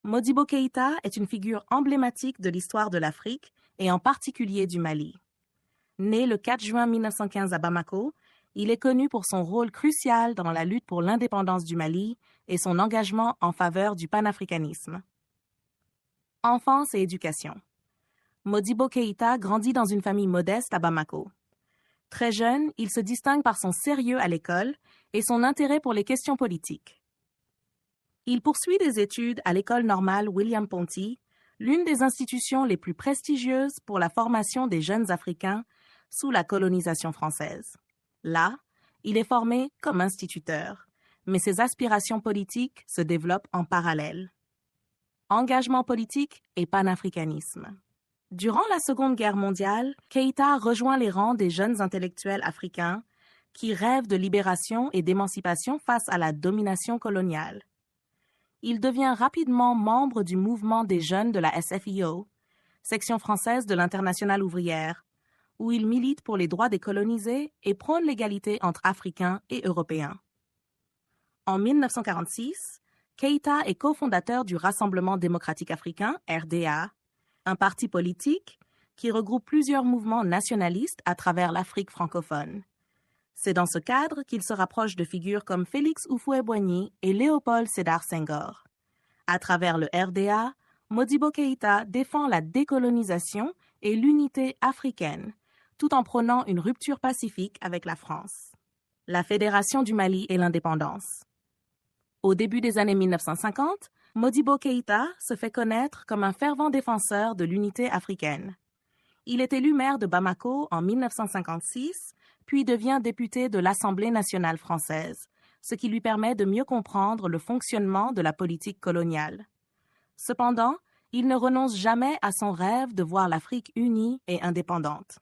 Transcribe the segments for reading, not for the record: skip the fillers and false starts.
Modibo Keïta est une figure emblématique de l'histoire de l'Afrique et en particulier du Mali. Né le 4 juin 1915 à Bamako, il est connu pour son rôle crucial dans la lutte pour l'indépendance du Mali et son engagement en faveur du panafricanisme. Enfance et éducation. Modibo Keïta grandit dans une famille modeste à Bamako. Très jeune, il se distingue par son sérieux à l'école et son intérêt pour les questions politiques. Il poursuit des études à l'école normale William Ponty, l'une des institutions les plus prestigieuses pour la formation des jeunes Africains sous la colonisation française. Là, il est formé comme instituteur, mais ses aspirations politiques se développent en parallèle. Engagement politique et panafricanisme. Durant la Seconde Guerre mondiale, Keïta rejoint les rangs des jeunes intellectuels africains qui rêvent de libération et d'émancipation face à la domination coloniale. Il devient rapidement membre du mouvement des jeunes de la SFIO, section française de l'Internationale ouvrière, où il milite pour les droits des colonisés et prône l'égalité entre Africains et Européens. En 1946, Keïta est cofondateur du Rassemblement démocratique africain, RDA, un parti politique qui regroupe plusieurs mouvements nationalistes à travers l'Afrique francophone. C'est dans ce cadre qu'il se rapproche de figures comme Félix Houphouët-Boigny et Léopold Sédar Senghor. À travers le RDA, Modibo Keïta défend la décolonisation et l'unité africaine, tout en prônant une rupture pacifique avec la France. La Fédération du Mali et l'indépendance. Au début des années 1950, Modibo Keïta se fait connaître comme un fervent défenseur de l'unité africaine. Il est élu maire de Bamako en 1956, puis devient député de l'Assemblée nationale française, ce qui lui permet de mieux comprendre le fonctionnement de la politique coloniale. Cependant, il ne renonce jamais à son rêve de voir l'Afrique unie et indépendante.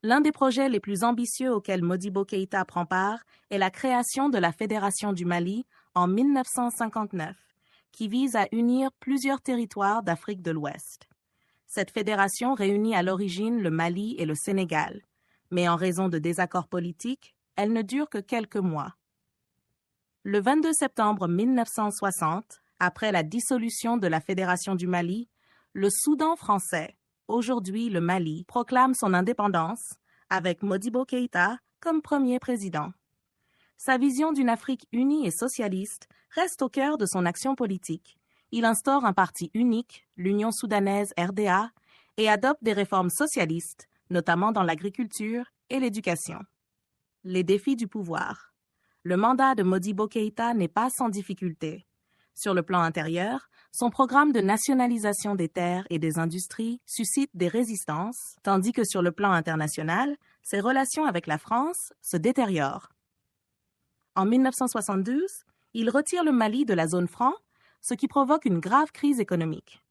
L'un des projets les plus ambitieux auxquels Modibo Keïta prend part est la création de la Fédération du Mali en 1959, qui vise à unir plusieurs territoires d'Afrique de l'Ouest. Cette fédération réunit à l'origine le Mali et le Sénégal, mais en raison de désaccords politiques, elle ne dure que quelques mois. Le 22 septembre 1960, après la dissolution de la Fédération du Mali, le Soudan français, aujourd'hui le Mali, proclame son indépendance avec Modibo Keïta comme premier président. Sa vision d'une Afrique unie et socialiste reste au cœur de son action politique. Il instaure un parti unique, l'Union soudanaise RDA, et adopte des réformes socialistes, notamment dans l'agriculture et l'éducation. Les défis du pouvoir. Le mandat de Modibo Keïta n'est pas sans difficulté. Sur le plan intérieur, son programme de nationalisation des terres et des industries suscite des résistances, tandis que sur le plan international, ses relations avec la France se détériorent. En 1972, il retire le Mali de la zone franc, ce qui provoque une grave crise économique.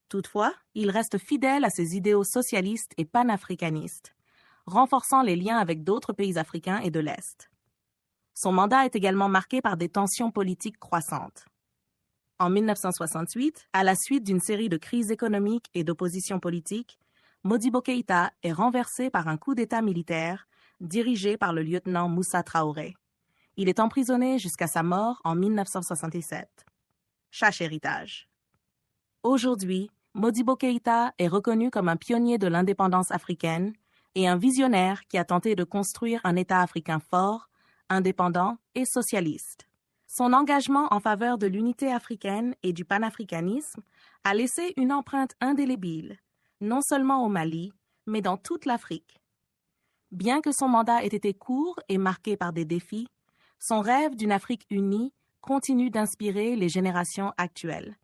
Toutefois, il reste fidèle à ses idéaux socialistes et panafricanistes, renforçant les liens avec d'autres pays africains et de l'Est. Son mandat est également marqué par des tensions politiques croissantes. En 1968, à la suite d'une série de crises économiques et d'opposition politique, Modibo Keïta est renversé par un coup d'État militaire dirigé par le lieutenant Moussa Traoré. Il est emprisonné jusqu'à sa mort en 1967. Chache-héritage. Aujourd'hui, Modibo Keïta est reconnu comme un pionnier de l'indépendance africaine et un visionnaire qui a tenté de construire un État africain fort, indépendant et socialiste. Son engagement en faveur de l'unité africaine et du panafricanisme a laissé une empreinte indélébile, non seulement au Mali, mais dans toute l'Afrique. Bien que son mandat ait été court et marqué par des défis, son rêve d'une Afrique unie continue d'inspirer les générations actuelles.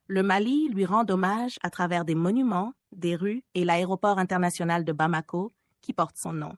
Le Mali lui rend hommage à travers des monuments, des rues et l'aéroport international de Bamako qui porte son nom.